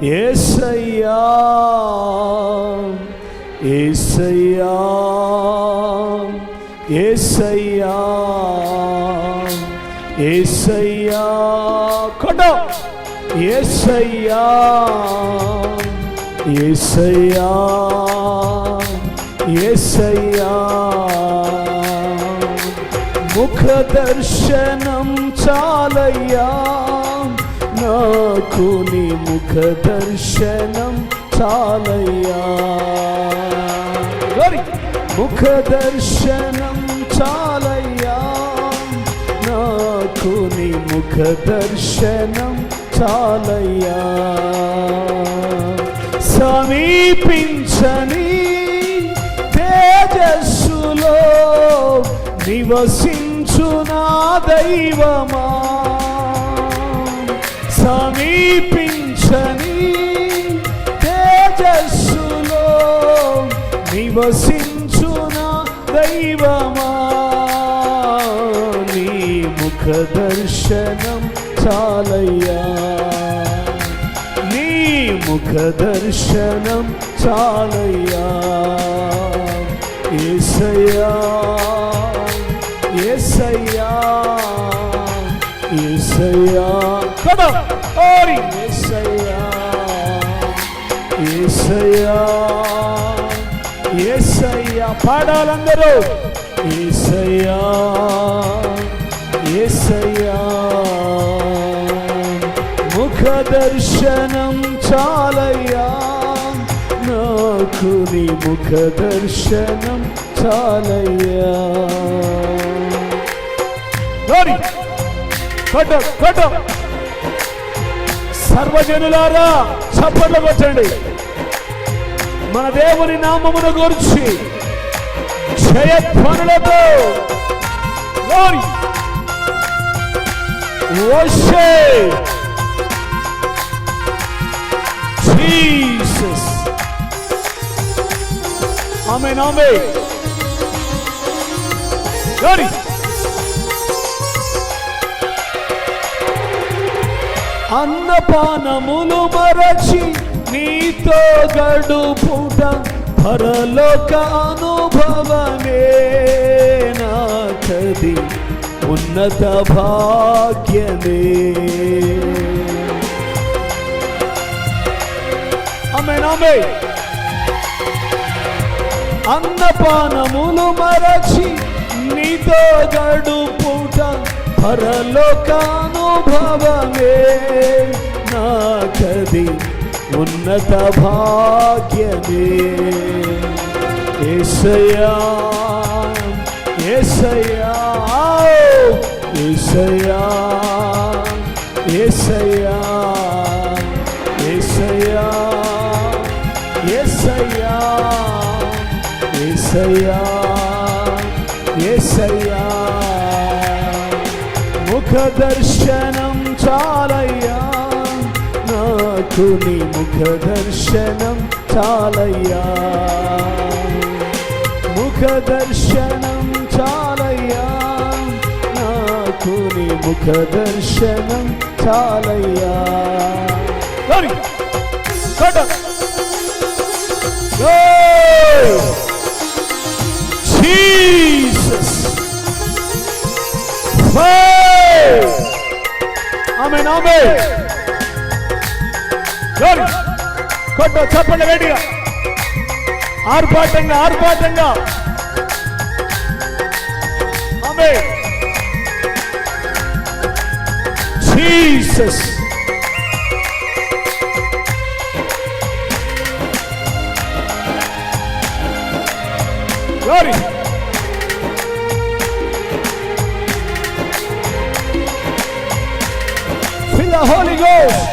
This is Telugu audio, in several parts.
యేసయ్యా యేసయ్యా యేసయ్యా యేసయ్యా కొట్టు యేసయ్యా యేసయ్యా యేసయ్యా ముఖ దర్శనం చాలయ్యా నాకు నీ ముఖ దర్శనం చాలయ్యా ముఖ దర్శనం చాలయ్యా నాకు నీ ముఖ దర్శనం చాలయ్యా సమీపించని తేజస్సులో నివసించు నా దైవమా సమీపించని తేజస్సులో నివసించు నా దైవమా నీ ముఖ దర్శనం చాలయ్యా నీ ముఖ దర్శనం చాలయ్యా యేసయ్యా యేసయ్యా యేసయ్యా కదా ఓరి యేసయ్యా యేసయ్యా యేసయ్యా పాడాలందరూ యేసయ్యా యేసయ్యా ముఖ దర్శనం చాలయ్యా నాకు నీ ముఖ దర్శనం చాలయ్యా సర్వజనులారా చప్పట్లు కొట్టండి మన దేవుని నామమును గురించి జయధ్వనులతో జీసస్ ఆమేన్ ఆమేన్ అన్నపానములు మరచి నీతో గడుపుట పరలోక అనుభవమే నాకది ఉన్నత భాగ్యమే ఆమేన్ ఆమేన్ అన్నపానములు మరచి నీతో గడుపుట పరలోకానుభవమే నాకది ఉన్నత భాగ్యమే యేసయ్యా యేసయ్యా యేసయ్యా యేసయ్యా యేసయ్యా యేసయ్యా యేసయ్యా యేసయ్యా ముఖ దర్శనం చాలయ్యా నాకు నీ ముఖ దర్శనం చాలయ్యా ముఖ దర్శనం చాలయ్యా నాకు నీ ముఖ దర్శనం చాలయ్యా జీసస్ ఆమేన్ ఆమేన్ కొట్టు చప్పట్లు గట్టిగా ఆర్భాటంగా ఆర్భాటంగా ఆమేన్ Jesus glory fill the Holy Ghost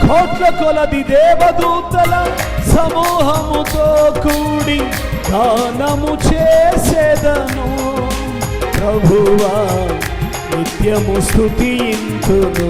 కోట్ల కొలది దేవదూతల సమూహముతో కూడి గానము చేసేదను ప్రభువా నిత్యము స్తుతింతును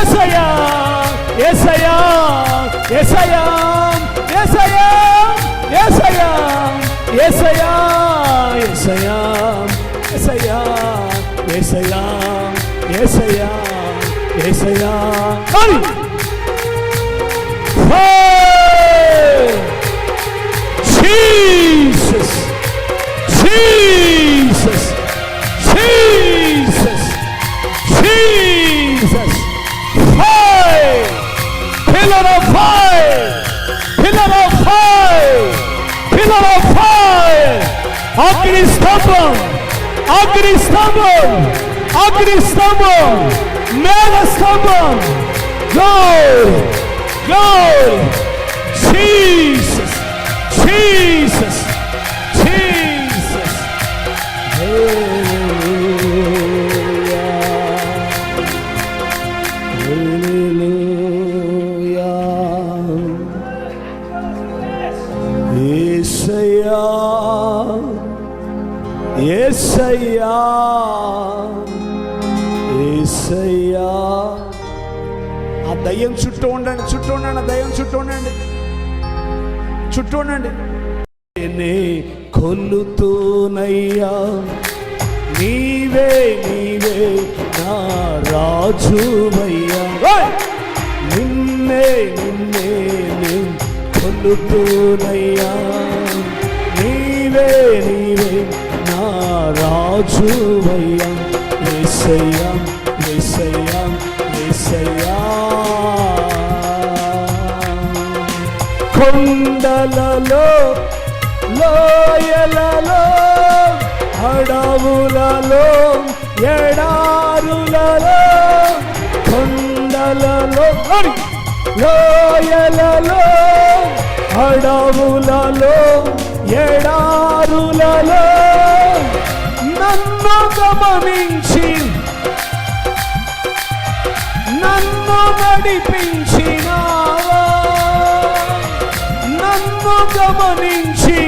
యేసయ్యా యేసయ్యా యేసయ్యా యేసయ్యా యేసయ్యా యేసయ్యా యేసయ్యా యేసయ్యా యేసయ్యా యేసయ్యా యేసయ్యా Jesus Jesus Jesus Jesus fire pillar of fire pillar of fire pillar of fire అగ్ని స్తంభం అగ్ని స్తంభం అగ్ని స్తంభం మేఘ స్తంభం glory glory Jesus Jesus Jesus hallelujah hallelujah యేసయ్యా యేసయ్యా యేసయ్యా ఆ దయ్యం చుట్టూ ఉండండి చుట్టూ ఉండండి దయ్యం చుట్టూ ఉండండి చుట్టూ ఉండండి కొలుతూనయ్యా నీవే నీవే నా రాజువయ్యా నిన్నే నిన్నే కొలుతూనయ్యా నీవే నీవే నా రాజువయ్యా యేసయ్యా యేసయ్యా యేసయ్యా కొండలలో లోయలలో అడవులలో ఎడారులలో కొండలలో లోయలలో అడవులలో ఎడారులలో నన్ను గమనించి నన్ను నడిపించినావా నన్ను గమనించి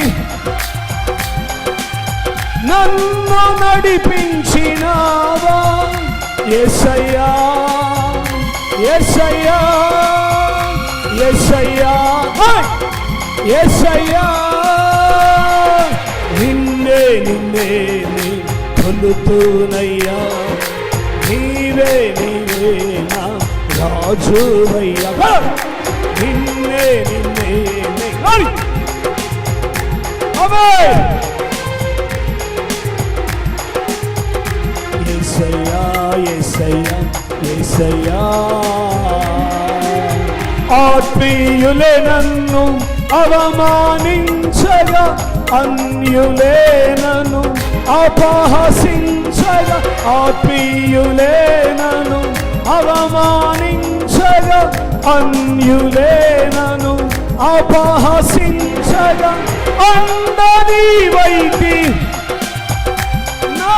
నన్ను నడిపించినావా యేసయ్యా యేసయ్యా యేసయ్యా యేసయ్యా నిన్నే నిన్నే కొలుతూనయ్యా నీవే నీవే నా రాజువయ్యా నిన్నే నిన్నే యేసయ్యా యేసయ్యా యేసయ్యా ఆత్మీయులే నన్ను అవమానించగా అన్యులే నన్ను అపహసించగా ఆత్మీయులే నన్ను అవమానించగా అన్యులే నన్ను అపహసించగా అందరి వైతి నా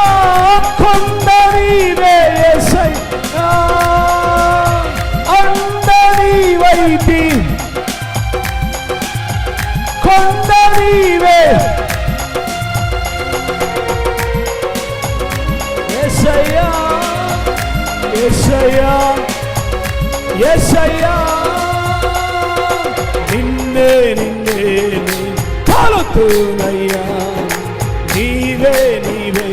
కొందరివే యేసయ్యా అందరి వైతి కొందరివే యేసయ్యా యేసయ్యా యేసయ్యా నిన్నే నిన్నే కొలుతూనయ్యా నీవే నీవే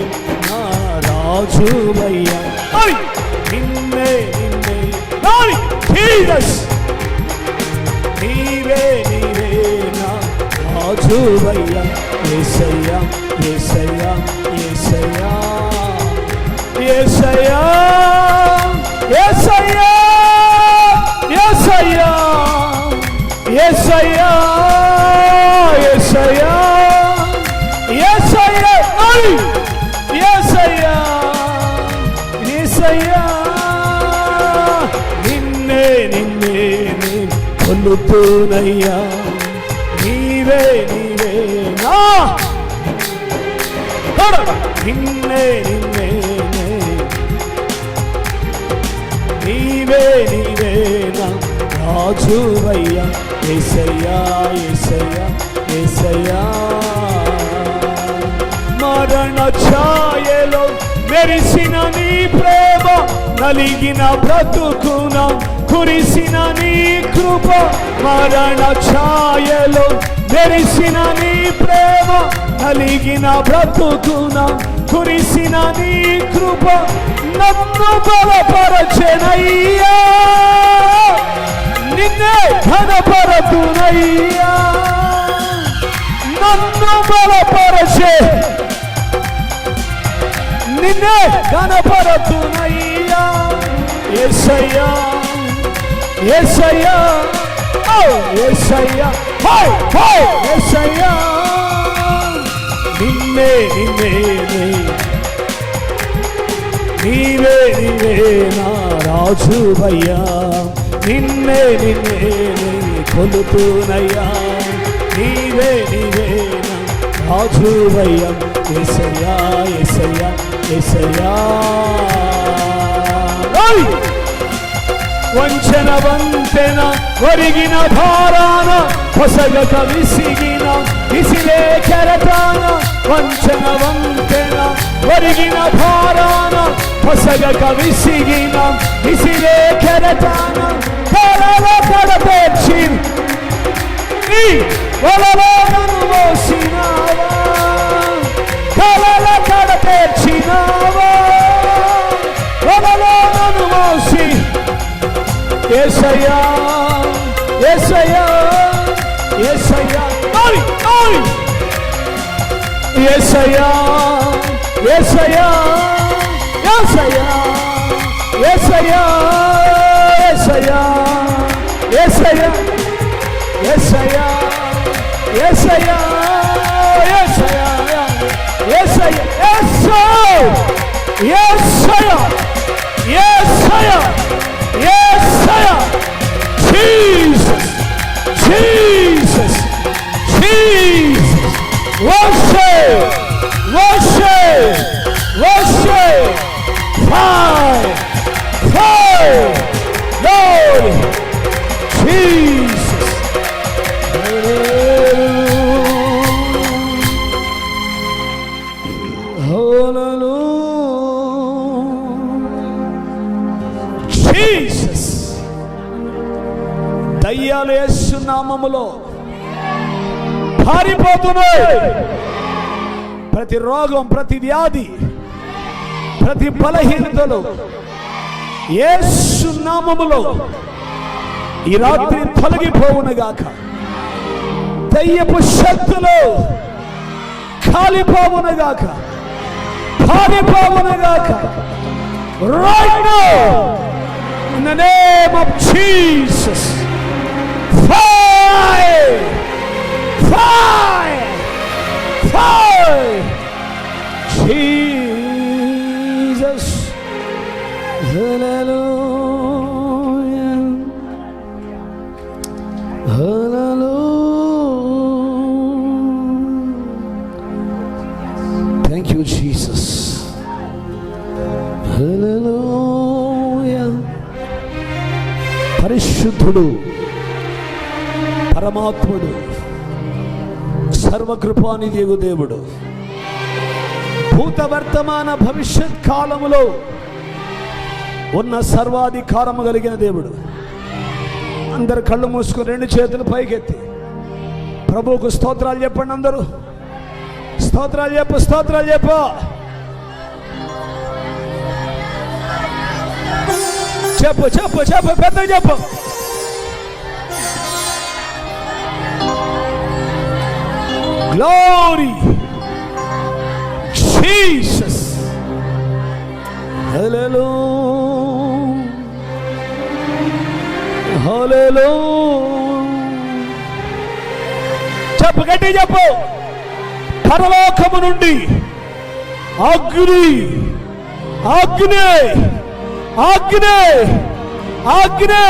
నా రాజువయ్యా నిన్నే నిన్నే జీసస్ నీవే నీవే నా రాజువయ్యా యేసయ్యా యేసయ్యా యేసయ్యా యేసయ్యా యేసయ్యా యేసయ్యా యేసయ్యా యేసయ్యా యేసయ్యా యేసయ్యా యేసయ్యా నిన్నే నిన్నే కొలుతూనయ్యా నీవే నీవే నా నిన్నే నిన్నే నీవే నీవే నా రాజువయ్యా యేసయ్యా యేసయ్యా యేసయ్యా మరణ ఛాయలో మెరిసిన నీ ప్రేమ నలిగిన బ్రతుకున కురిసిన నీ కృప, మరణ ఛాయలో మెరిసిన నీ ప్రేమ, నలిగిన బ్రతుకున కురిసిన నీ కృప నన్ను బలపరచెనయ్యా, నిన్నే ఘనపరతునయ్యా, నన్ను బలపరచే నిన్నే ఘనపరతునయ్యా. యేసయ్యా యేసయ్యా ఓ యేసయ్యా హై హై యేసయ్యా, నిన్నే నిన్నే నీవే నీవే నా రాజువయ్యా, నిన్నే నిన్నే కొలుతునయ్యా, నీవే నీవే నా రాజువయ్యా. యేసయ్యా యేసయ్యా యేసయ్యా, వంచన వంతెన ఒరిగిన భారాన పొసగక విసిగిన విసిలే కెరటాన, వంచన వంతెన ఒరిగిన భారాన పొసగక విసిగిన విసిలే కెరటాన, కలవ కడపేర్చి నీ వలలో నన్ను మోసినావా, కలల కడపేర్చినావా, వలలో నన్ను మోసి. యేసయ్యా యేసయ్యా యేసయ్యా యేసయ్యా యేసయ్యా యేసయ్యా యేసయ్యా యేసయ్యా యేసయ్యా యేసయ్యా యేసయ్యా యేసయ్యా యేసయ్యా యేసయ్యా యేసయ్యా, Jesus Jesus Jesus, worship worship worship, fire fire Lord Jesus. Jesus, దయ్యాలు యేసు నామములో పారిపోతున్నాయి. ప్రతి రోగం, ప్రతి వ్యాధి, ప్రతి బలహీనతలు యేసు నామములో ఈ రాత్రి తొలగిపోవునుగాక. దయ్యపు శక్తులు కాలిపోవునుగాక, పారిపోవునుగాక. Right now, in the name of Jesus, fire, fire, fire, Jesus, hallelujah, hallelujah, thank you Jesus, hallelujah. పరిశుద్ధుడు, పరమాత్ముడు, సర్వకృపానిధి దేవుడు, భూత వర్తమాన భవిష్యత్ కాలములో ఉన్న సర్వాధికారము కలిగిన దేవుడు. అందరు కళ్ళు మూసుకుని రెండు చేతులు పైకెత్తి ప్రభువుకు స్తోత్రాలు చెప్పండి. అందరూ స్తోత్రాలు చెప్పు, స్తోత్రాలు చెప్పు. చెప్పు చెప్పు చెప్పు, పెద్దగా చెప్పు. Glory Jesus, hallelujah, hallelujah. చెప్పు, గట్టి చెప్పు. పరలోకము నుండి అగ్ని అగ్ని అగ్ని అగ్ని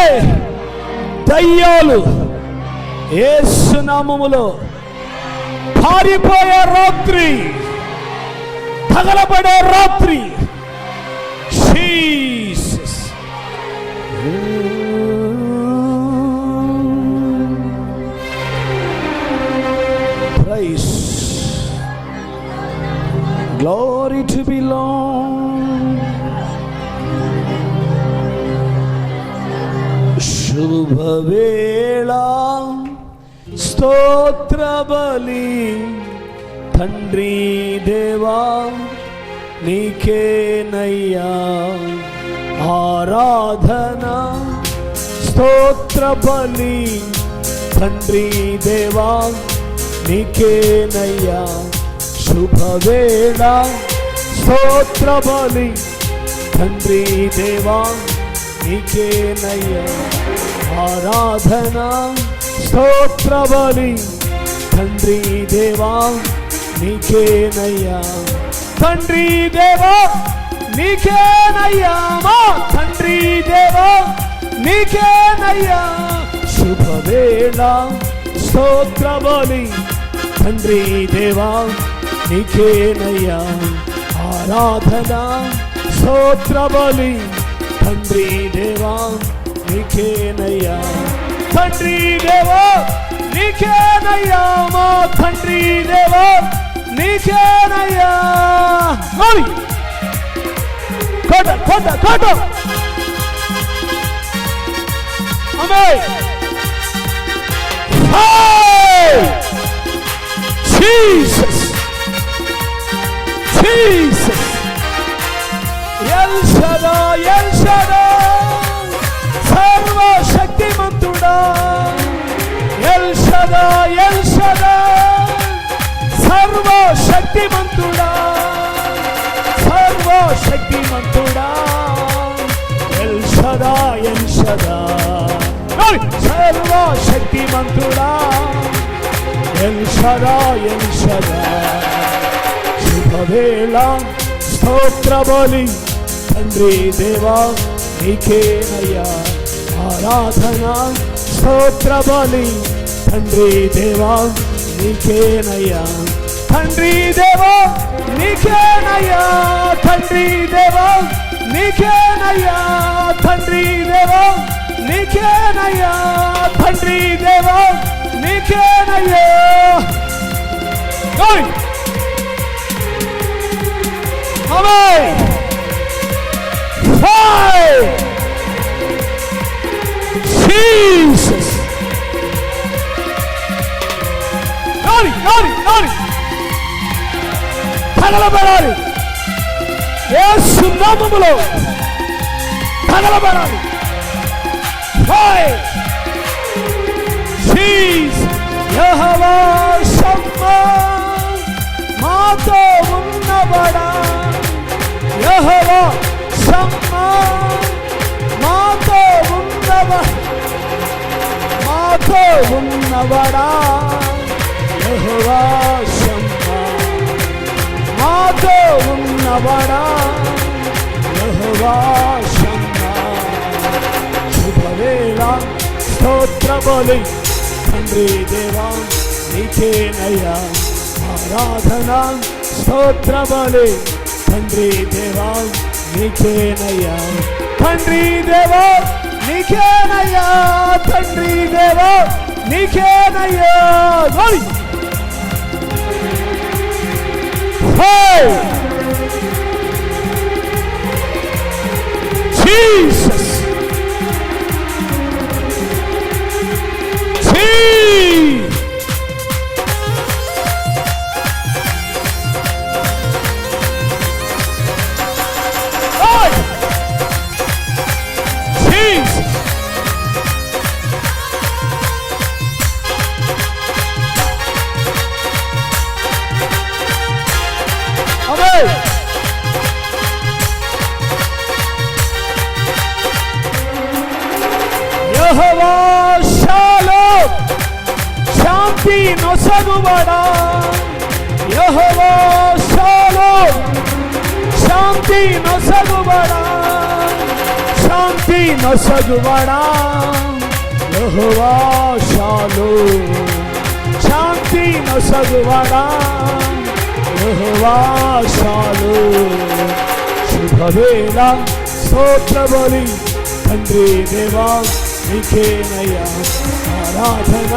దయ్యాలు యేసు నామములో పారిపోయే రాత్రి, తగలబడే రాత్రి. Jesus, praise, glory to belong శుభవేళ స్తోత్ర బలి తండ్రి దేవా నీకేనయ్యా ఆరాధన స్తోత్ర బలి తండ్రి దేవా నీకేనయ్యా శుభవేళ స్తోత్ర బలి తండ్రి దేవా నీకేనయ్యా ఆరాధన స్తోత్ర బలి తండ్రి దేవా నీకేనయ్యా తండ్రి దేవా నీకేనయ్యా మా తండ్రి దేవా నీకేనయ్యా శుభవేళ స్తోత్ర బలి తండ్రి దేవా నీకేనయ్యా ఆరాధన స్తోత్ర బలి తండ్రి దేవా నీకేనయ్యా తండ్రి దేవా నీకేనయ్యా మా తండ్రి దేవా నీకేనయ్యా కోట కోట కోట ఆమేన్ జీసస్ జీసస్ ఎల్ షడాయ్ సర్వశక్తిమంతుడా ఎల్ షడాయ్ సర్వశక్తిమంతుడా సర్వశక్తిమంతుడా ఎల్ షడాయ్ సర్వశక్తిమంతుడా ఎల్ షడాయ్ శుభవేళ స్తోత్ర బలి తండ్రి దేవా నీకేనయ్యా ఆరాధన స్తోత్ర బలి తండ్రి దేవా నీకేనయ్యా తండ్రి దేవా నీకేనయ్యా తండ్రి దేవా నీకేనయ్యా తండ్రి దేవా నీకేనయ్యా తండ్రి దేవా నీకేనయ్యా ఆమేన్ Jesus నోరి తగలబడాలి యేసు నామములో తగలబడాలి యెహోవా షమ్మా మాతో ఉన్నవాడా యెహోవా షమ్మా మాతో ఉన్నవాడా యెహోవా షమ్మా మాతో ఉన్నవాడా యెహోవా షమ్మా శుభవేళ స్తోత్ర బలి తండ్రి దేవా నీకేనయ్యా ఆరాధన స్తోత్ర బలి తండ్రి దేవా నీకేనయ్యా తండ్రి దేవా నీకేనయ్యా తండ్రి దేవా నీకేనయ్యా Jesus యెహోవా షాలోమ్ శాంతి నొసగువాడా యెహోవా షాలోమ్ శాంతి నొసగువాడా శాంతి నొసగువాడా యెహోవా షాలోమ్ శాంతి నొసగువాడా యెహోవా షాలోమ్ శుభవేళ స్తోత్ర బలి తండ్రి దేవా నీకేనయ్యా ఆరాధన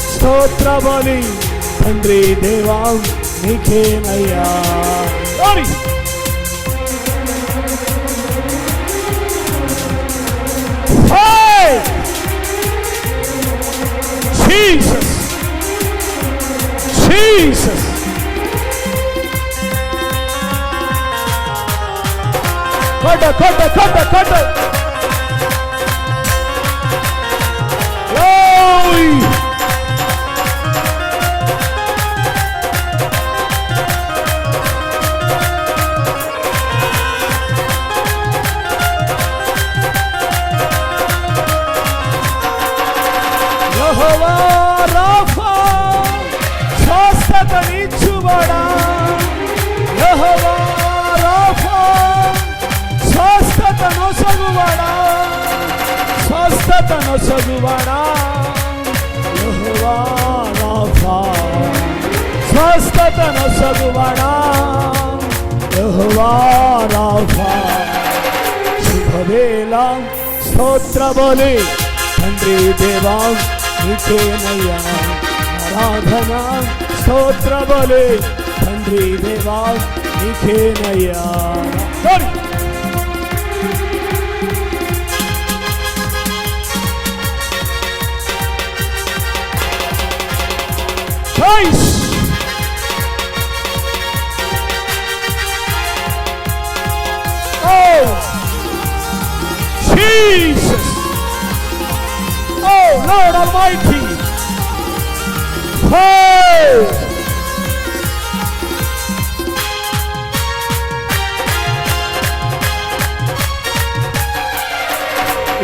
స్తోత్ర బలి తండ్రి దేవా నీకేనయ్యా కొట్టు కొట్టు కొట్టు కొట్టు. యెహోవా రాఫా స్వస్థతనిచ్చువాడా, యెహోవా రాఫా స్వస్థతనొసగువాడా, స్వస్థతనొసగువాడా, యెహోవా రాఫా స్వస్థతనొసగువాడా, యెహోవా రాఫా. శుభవేళ స్తోత్రబలి తండ్రి దేవా నీకేనయ్యా ఆరాధన, స్తోత్రబలి తండ్రి దేవా నీకేనయ్యా. Jesus, oh Lord Almighty, hey,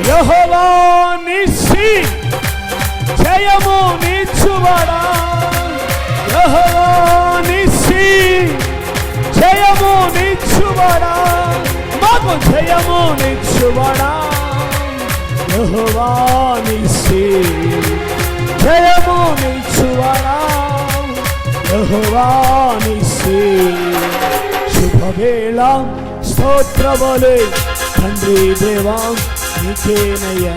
యెహోవా నిస్సి జయము నిచ్చువాడా, యెహోవా నిస్సి జయము నిచ్చువాడా, మాకు జయము నిచ్చువాడా, యెహోవా నిస్సి జయము నిచ్చువాడా, యెహోవా నిస్సి. శుభవేళ స్తోత్రబలి తండ్రి దేవా నీకేనయ్యా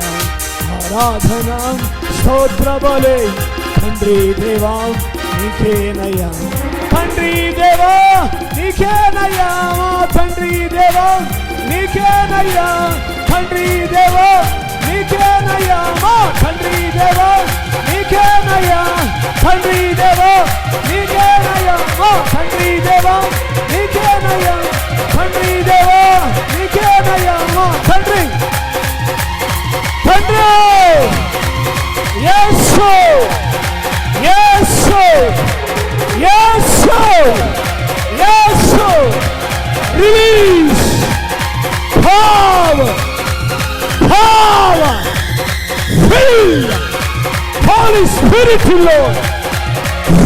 ఆరాధన, స్తోత్రబలి తండ్రి దేవా నీకేనయ్యా. తండ్రి దేవా నీకేనయ్యా, తండ్రి దేవా నీకేనయ్యా, తండ్రి దేవా నీకేనయ్యా, మా తండ్రి దేవా నీకేనయ్యా, తండ్రి దేవా నీకేనయ్యా, మా తండ్రి దేవా నీకేనయ్యా, తండ్రి దేవా నీకేనయ్యా, మా తండ్రి తండ్రి. యేసు యేసు యేసు యేసు, release power, power, fill, Holy Spirit, Lord,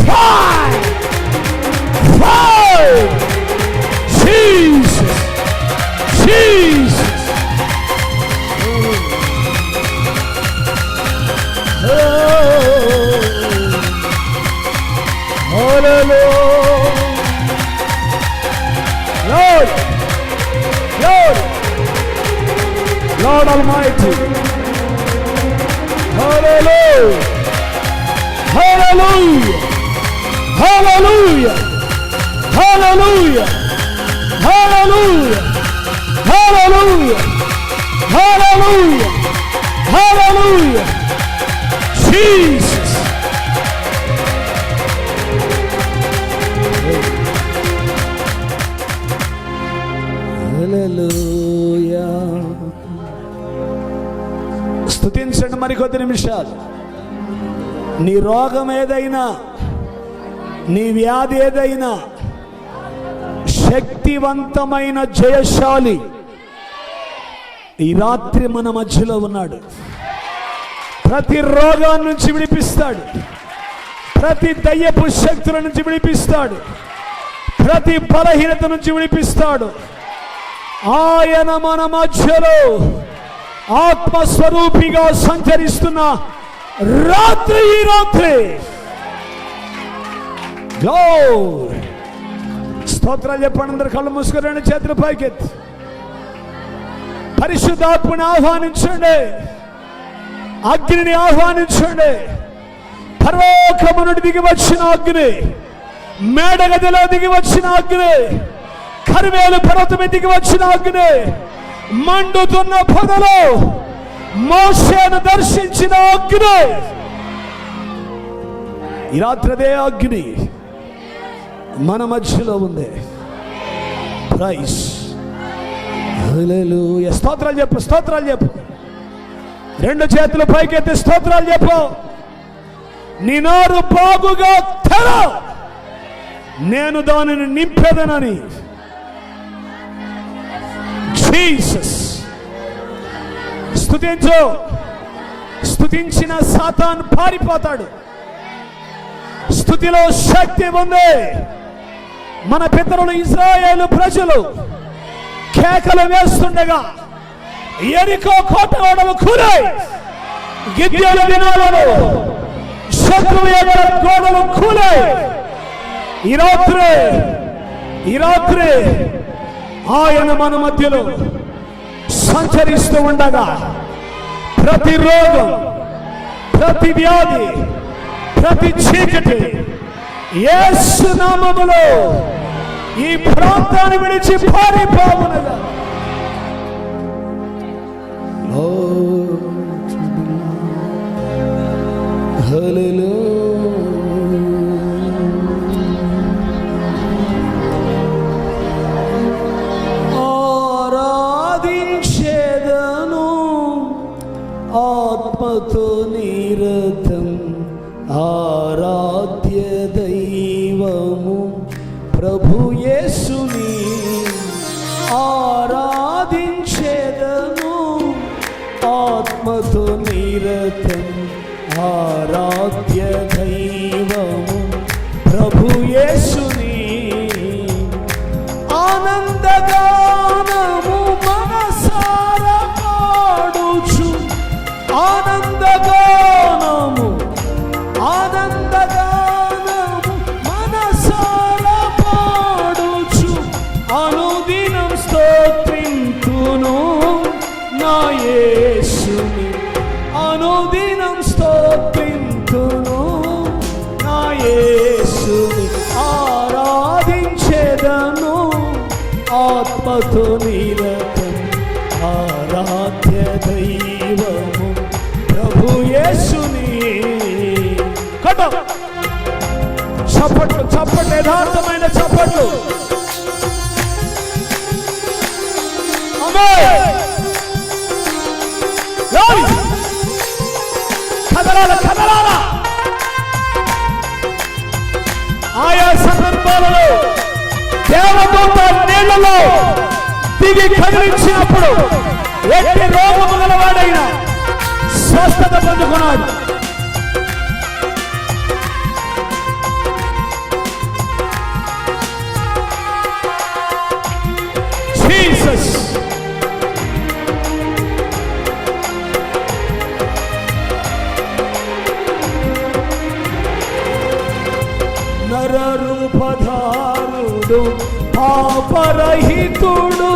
fire, fire, Jesus, Jesus. Hallelujah, Lord, Lord, Lord Almighty, hallelujah, hallelujah, hallelujah, hallelujah, hallelujah, hallelujah, hallelujah, hallelujah, Jesus. హల్లెలూయా. స్తుతించండి మరికొద్ది నిమిషాలు. నీ రోగం ఏదైనా, నీ వ్యాధి ఏదైనా, శక్తివంతమైన జయశాలి ఈ రాత్రి మన మధ్యలో ఉన్నాడు. ప్రతి రోగాన్ని నుంచి విడిపిస్తాడు, ప్రతి దయ్యపు శక్తుల నుంచి విడిపిస్తాడు, ప్రతి బలహీనత నుంచి విడిపిస్తాడు. ఆయన మన మధ్యలో ఆత్మస్వరూపిగా సంచరిస్తున్న రాత్రి ఈ రాత్రి. స్తోత్రాలు చెప్పండి అందరు. కళ్ళు మూసుకొని రెండు చేతుల పైకెత్తి పరిశుద్ధాత్మని ఆహ్వానించండి, అగ్నిని ఆహ్వానించండి. పరలోకము నుండి దిగి వచ్చిన అగ్ని, మేడగదిలో దిగి వచ్చిన అగ్ని, కర్మేలు పర్వతం దిగి వచ్చిన అగ్ని, మండుతున్న పొదలో మోషేను దర్శించిన అగ్ని, ఈ రాత్రి అదే అగ్ని మన మధ్యలో ఉంది. ప్రైస్ హల్లెలూయా. స్తోత్రాలు చెప్పు, స్తోత్రాలు చెప్పు. రెండు చేతులు పైకెత్తి స్తోత్రాలు చెప్పు. నీ నోరు బాగుగా తెర, నేను దానిని నింపెదనని. జీసస్. స్తుతించు. స్తుతించిన సాతాను పారిపోతాడు. స్తుతిలో శక్తి ఉంది. మన పితరులు ఇశ్రాయేలు ప్రజలు కేకలు వేస్తుండగా యెరికో కోట గోడలు కూలాయి. గిద్యోను దినాలలో శత్రువు యొక్క గోడలు కూలాయి. ఈ రాత్రి ఆయన మన మధ్యలో సంచరిస్తూ ఉండగా ప్రతి రోగం, ప్రతి వ్యాధి, ప్రతి చీకటి యేసు నామములో ఈ ప్రాంతాన్ని విడిచి పారిపోవునగా. ఆరాధించేదను ఆత్మతో నిరతం, ఆరాధ్య దైవము ప్రభు యేసుని. ఆరాధించేదను ఆత్మతో నిరతం, ఆరాధ్య దైవము ప్రభు యేసుని. ఆనందగానము మనసారా పాడుచు, ఆనందగానము మనసారా పాడుచు, అనుదినం స్తోత్రింతును నా యేసుని. అనుదినం స్తోత్రింతును నా యేసుని. ఆరాధించేదను ఆత్మతో నిరతం, ఆరాధ్య దైవము ప్రభు యేసుని. చప్పట్లు, చప్పట్లు, యథార్థమైన చప్పట్లు. కదలాల, కదలాల. ఆయా సందర్భాలలో దేవదూత నీళ్లలో దిగి కదిలించినప్పుడు ఎట్టి రోగము గలవాడైనా స్వస్థత పొందుకున్నాడు. జీసస్. నరరూపధారుడు పాపరహితుడు,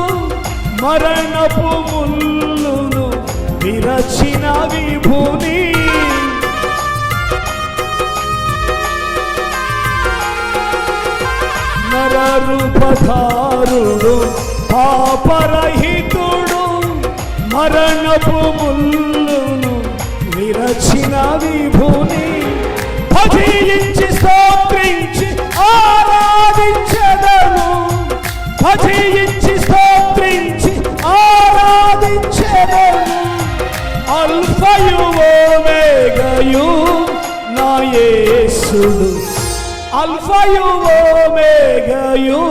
మరణపు ముల్లును విరచిన విభుని. నరరూపధారుడు పాపరహితుడు, మరణపు ముల్లును విరచిన విభుని. భజించి స్తోత్రించి ఆరాధించెదను, భజించి స్తోత్రించి ఆరాధించెదను. అల్ఫయు ఓమేగయు నా యేసుడు, అల్ఫయు ఓమేగయు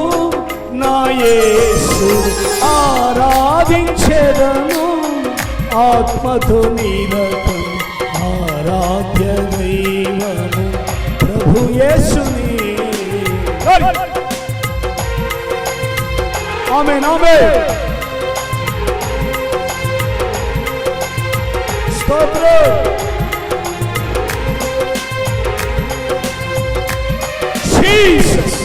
నా యేసుడు. ఆరాధించెదను ఆత్మతో నిరతం, ఆరాధ్య దైవము ప్రభు యేసుని. ఆమేన్, ఆమేన్. స్తోత్రం. Jesus,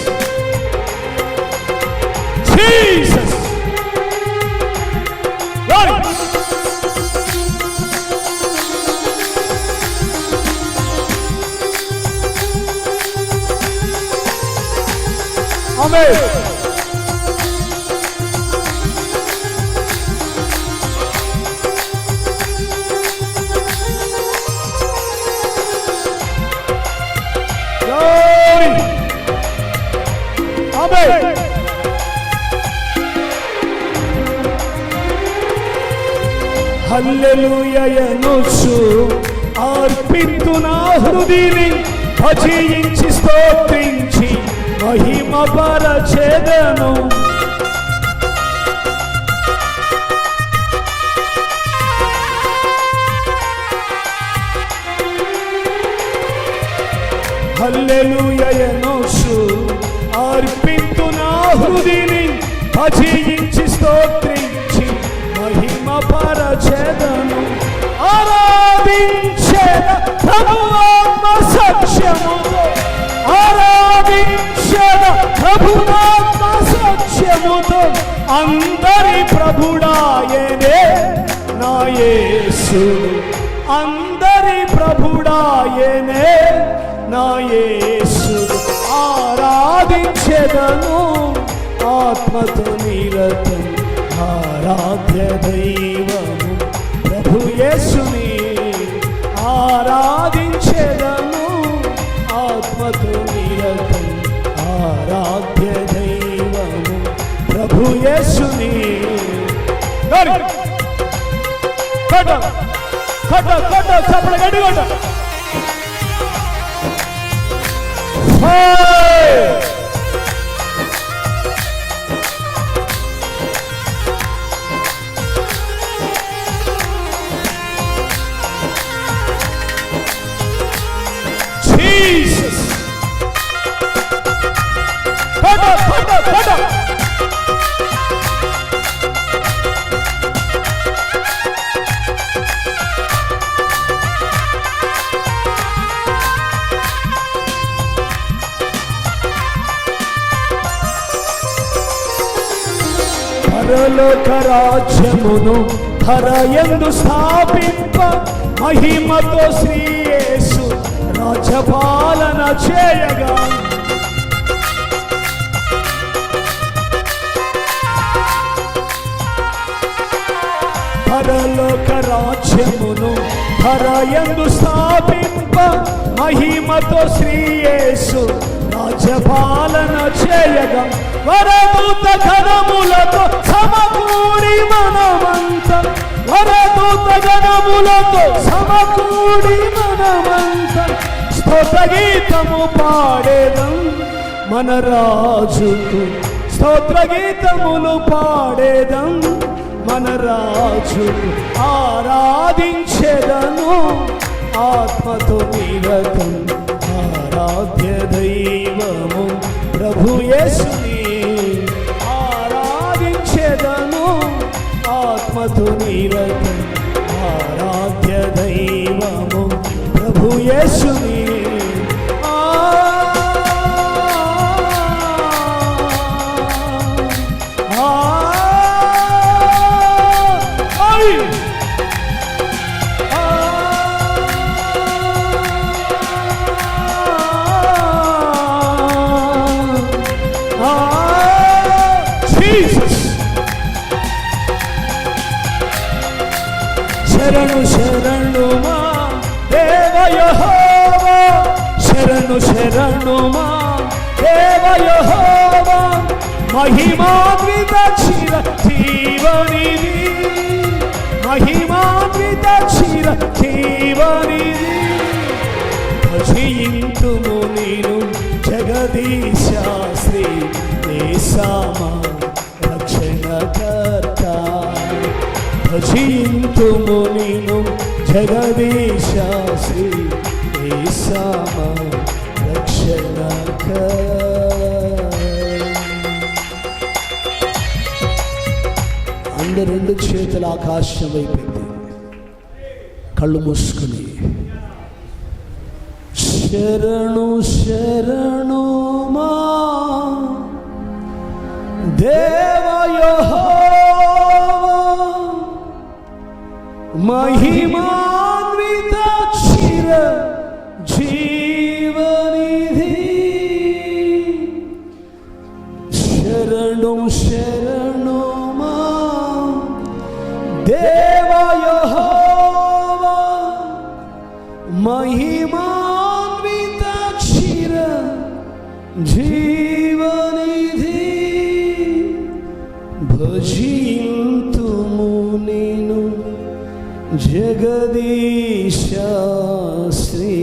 Jesus. ఆమేన్. ఆమేన్. హల్లెలూయా ఎనొచ్చు అర్పింతు నా హృదయని భజించి స్తోత్రించి మహిమ పరచెదను. హల్లెలూయా ఎనొచ్చు అర్పింతు నా హృదయని భజించి స్తోత్రించి మహిమ పరచెదను. ఆరాధించెద ప్రభు ఆత్మ సత్యముతో, ఆరాధించెద ప్రభు ఆత్మ సత్యముతో. అందరి ప్రభుడాయనే నా యేసుడు, అందరి ప్రభుడాయనే నా యేసుడు. ఆరాధించెదను ఆత్మతో నిరతం, ఆరాధ్య దైవము ప్రభు యేసుని. ఆరాధించెదను ఆత్మతో నిరతం, ఆరాధ్య దైవము ప్రభు యేసుని. చప్పడ గడ్డి కొట్ట. Jesus. Pata. పరలోక రాజ్యమును ధరయందు స్థాపింప మహిమతో శ్రీ యేసు రాజ్యపాలన చేయగా. పరలోక రాజ్యమును ధరయందు స్థాపింప మహిమతో శ్రీ యేసు రాజ్యపాలన చేయగా. వరదూత గణములతో సమకూడి మనమంతా, వరదూత గణములతో సమకూడి మనమంతా స్తోత్ర గీతము పాడేదం మన రాజుకు. స్తోత్ర గీతములు పాడేదం మన రాజుకు. ఆరాధించెదను ఆత్మతో నిరతం, ఆరాధ్య దైవము ప్రభు యేసుని. ఆరాధించెదను ఆత్మతో నిరతం, ఆరాధ్య దైవము ప్రభు యేసుని. శరణు శరణు మా దేవ యెహోవా, శరణు శరణు మా దేవ యెహోవా. మహిమాన్విత చిరంజీవనిధి, మహిమాన్విత చిరంజీవనిధి. భజింతుము నేను జగదీశ శ్రీ యేసమా రక్షణకర్త. భజింతుము నేను జగదీశ శ్రీ యేసమా రక్షణకర్త. అందరు రెండు చేతుల ఆకాశం వైపు కళ్ళు మూసుకుని శరణు శరణు మా దేవ యెహోవా, మహిమాన్విత చిరంజీవనిధి. శరణు శరణు మా దేవ యెహోవా, మహిమాన్విత చిరంజీవనిధి. భజింతుము నేను జగదీశ శ్రీ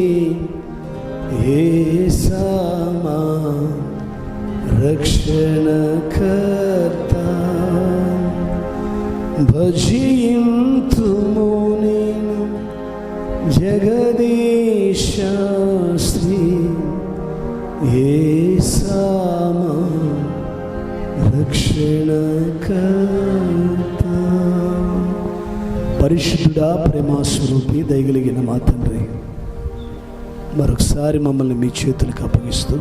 యేసమా రక్షణకర్త భజింతుము నేను జగదీశ శ్రీ యేసమా రక్షణకర్త. పరిశుద్ధుడా, ప్రేమాస్వరూపి, దయగలిగిన మా తండ్రి, మరొకసారి మమ్మల్ని మీ చేతులకు అప్పగిస్తూ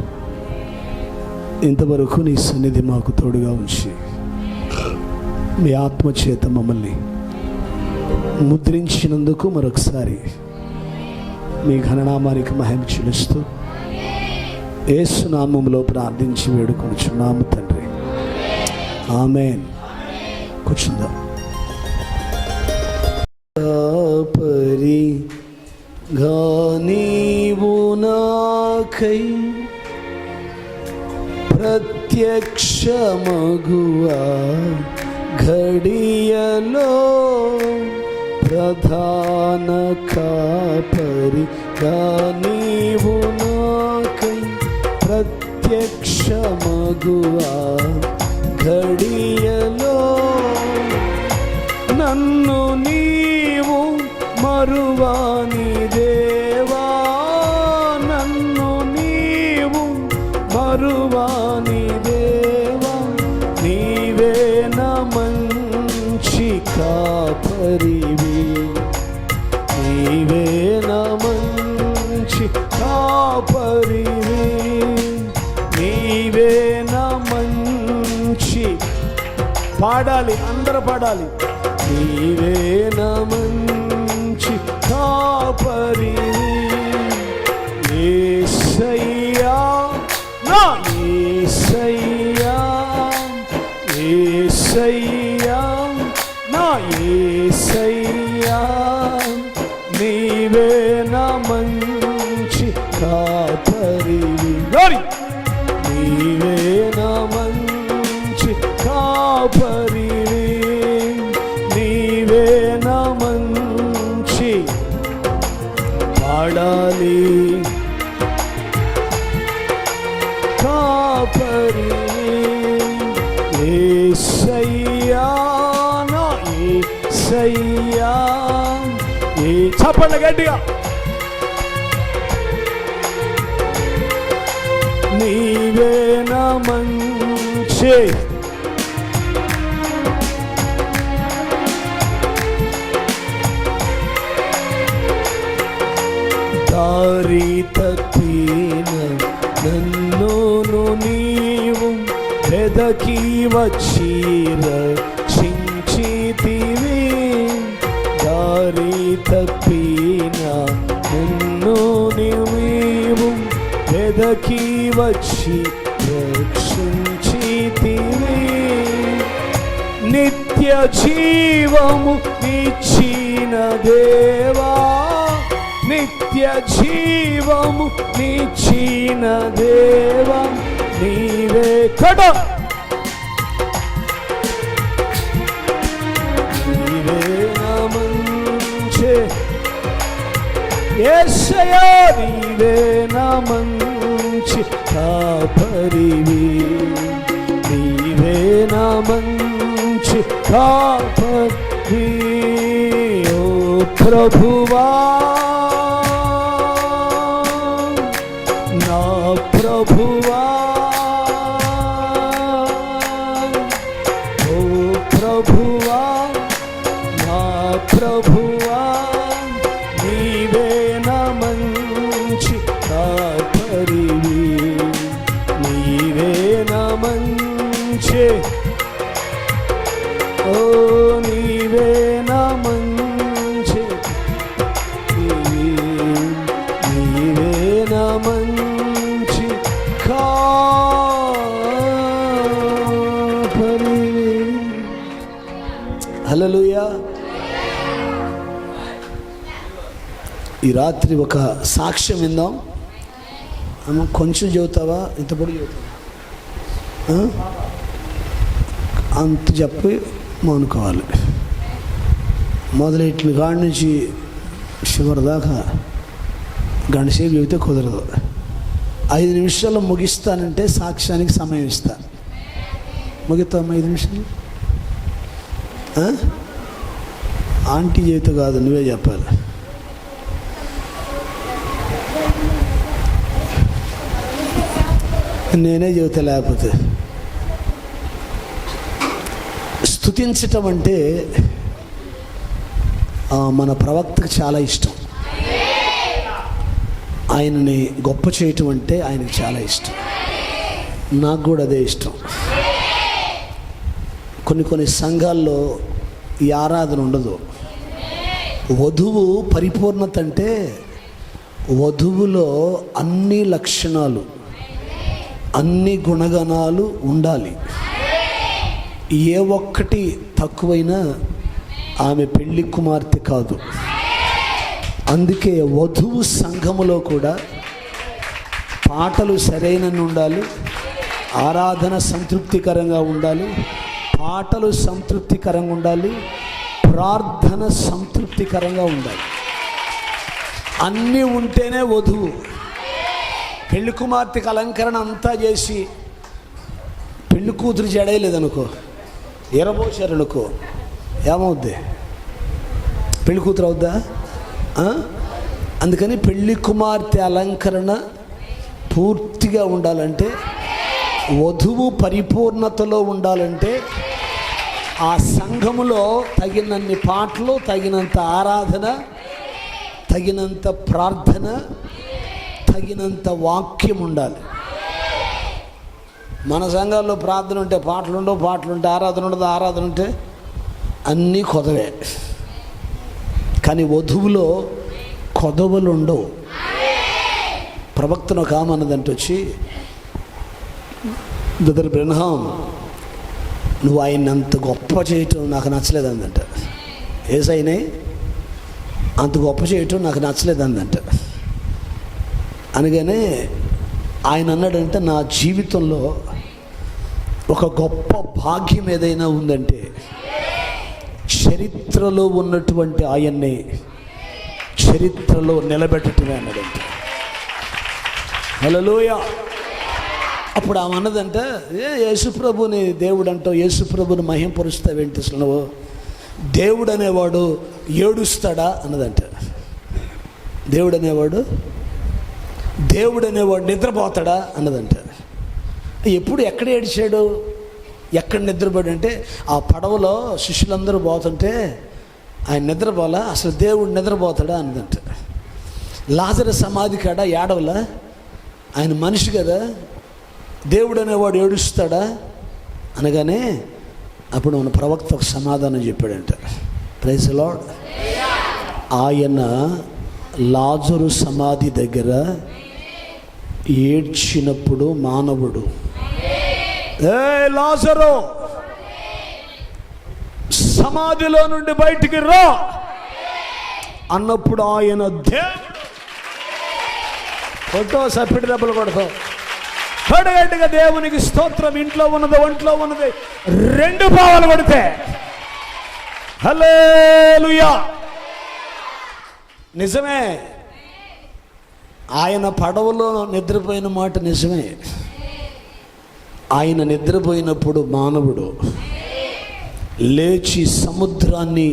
ఇంతవరకు నీ సన్నిధి మాకు తోడుగా ఉంచి మీ ఆత్మచేత మమ్మల్ని ముద్రించినందుకు మరొకసారి మీ ఘననామానికి మహిమ చెల్లిస్తూ యేసు నామములో ప్రార్థించి వేడుకొనుచున్నాము తండ్రి, ఆమేన్. కూర్చుందాం. నీవు నాకై ప్రత్యక్షమగువా ఘడియలో ప్రధాన కాపరిగా నీవు నాకై ప్రత్యక్షమగువా ఘడియలో నన్ను నీవు మరువాని దేవా, నన్ను నీవు మరువాని దేవా, నీవే నా మంచి కాపరివి, నీవే నా మంచి కాపరివి, నీవే నా మంచి. పాడాలి, అందరూ పాడాలి. నీవే నా మంచి కాపరివి యేసయ్యా, నా యేసయ్యా, యేసయ్యా, నా యేసయ్యా, నీవే నా మంచి కాపరివి, నీవే నా మంచి కాపరివి, నీవే నా మంచి. పాడాలి. కాపరివి యేసయ్యా, నా యేసయ్యా, చప్పట్లు గట్టిగా. నీవే నా మంచి. దారి తప్పిన నన్ను నీవు వెదకి వచ్చి రక్షించితివి, దారి తప్పిన నన్ను నీవు వెదకి వచ్చి రక్షించితివి, నిత్య జీవము ఇచ్చిన దేవా, నిత్య జీవము నిచ్చిన దేవా, నీవే కడ, నీవే నా మంచి యేసయ్యా, నీవే నా మంచి కాపరివి, నీవే నా మంచి కాపరివి. ఓ ప్రభువా, నా ప్రభువా, ఓ ప్రభువా, నా ప్రభువా, నీవే నా మంచి కాపరివి, నీవే నా మంచి. ఓ నీవే నా మంచి, నీవే నా మంచి కాపరివి. హల్లెలూయా. ఈ రాత్రి ఒక సాక్ష్యం విందాం. కొంచెం చెబుతావా, ఇంత పొడి చెబుతావా? అంత చెప్పి మానుకోవాలి. మొదలెట్టిన కాడి నుంచి చివరి దాకా గంటసేపు చెబితే కుదరదు. 5 నిమిషాల్లో ముగిస్తానంటే సాక్ష్యానికి సమయం ఇస్తా. ముగిస్తామా 5 నిమిషాలు? ఆంటీ చెబితే కాదు, నువ్వే చెప్పాలి. నేనే చెబితే లేకపోతే. స్తుతించటం అంటే మన ప్రవక్తకు చాలా ఇష్టం. ఆయనని గొప్ప చేయటం అంటే ఆయనకు చాలా ఇష్టం. నాకు కూడా అదే ఇష్టం. కొన్ని సంఘాల్లో ఈ ఆరాధన ఉండదు. వధువు పరిపూర్ణత అంటే వధువులో అన్ని లక్షణాలు, అన్ని గుణగణాలు ఉండాలి. ఏ ఒక్కటి తక్కువైనా ఆమె పెళ్లి కుమార్తె కాదు. అందుకే వధువు సంఘములో కూడా పాటలు సరైనన్ని ఉండాలి, ఆరాధన సంతృప్తికరంగా ఉండాలి, పాటలు సంతృప్తికరంగా ఉండాలి, ప్రార్థన సంతృప్తికరంగా ఉండాలి. అన్నీ ఉంటేనే వధువు. పెళ్లి కుమార్తెకి అలంకరణ అంతా చేసి పెళ్లి కూతురు జడేయలేదనుకో, ఎరబోసారనుకో, ఏమవుద్ది? పెళ్లి కూతురు అవుద్దా? అందుకని పెళ్లి కుమార్తె అలంకరణ పూర్తిగా ఉండాలంటే, వధువు పరిపూర్ణతలో ఉండాలంటే ఆ సంఘములో తగినన్ని పాటలు, తగినంత ఆరాధన, తగినంత ప్రార్థన, తగినంత వాక్యం ఉండాలి. మన సంఘాల్లో ప్రార్థన ఉంటే పాటలు ఉండవు, పాటలు ఉంటే ఆరాధన ఉండదు, ఆరాధన ఉంటే అన్నీ కొదవే. కానీ వధువులో కొదవలు ఉండవు. ప్రవక్తను ఒక ఆమె అన్నదంటే వచ్చి, బ్రదర్ బ్రెన్హాం, నువ్వు ఆయన్ని అంత గొప్ప చేయటం నాకు నచ్చలేదు అందంట. ఏసైనా అంత గొప్ప చేయటం నాకు నచ్చలేదు అందంట. అనగానే ఆయన అన్నాడంటే, నా జీవితంలో ఒక గొప్ప భాగ్యం ఏదైనా ఉందంటే చరిత్రలో ఉన్నటువంటి ఆయన్ని చరిత్రలో నిలబెట్టటమే అన్నాడంట. హల్లెలూయా. అప్పుడు ఆమె అన్నదంట, యేసుప్రభుని దేవుడు అంటావు, యేసుప్రభుని మహింపరుస్తావేంటి అసలు నువ్వు? దేవుడు అనేవాడు ఏడుస్తాడా అన్నదంట. దేవుడు అనేవాడు నిద్రపోతాడా అన్నదంట. ఎప్పుడు ఎక్కడ ఏడిచాడు, ఎక్కడ నిద్రపోయాడు అంటే, ఆ పడవలో శిష్యులందరూ పోతుంటే ఆయన నిద్రపోలా, అసలు దేవుడు నిద్రపోతాడా అన్నదంట. లాజరు సమాధి కాడ ఏడవలా, ఆయన మనిషి కదా, దేవుడు అనేవాడు ఏడుస్తాడా అనగానే అప్పుడు మన ప్రవక్త ఒక సమాధానం చెప్పాడంట. Praise the Lord. ఆయన లాజరు సమాధి దగ్గర ఏడ్చినప్పుడు మానవుడు, ఏ లాజరు సమాధిలో నుండి బయటికి రా అన్నప్పుడు ఆయన దేవుడు కొట్టో సప్పిడి దెబ్బలు కొడతావు, కొడగట్టుగా దేవునికి స్తోత్రం. ఇంట్లో ఉన్నది, ఒంట్లో ఉన్నది 2 పావాలు కొడితే హల్లెలూయా. నిజమే, ఆయన పడవలో నిద్రపోయిన మాట నిజమే. ఆయన నిద్రపోయినప్పుడు మానవుడు లేచి సముద్రాన్ని,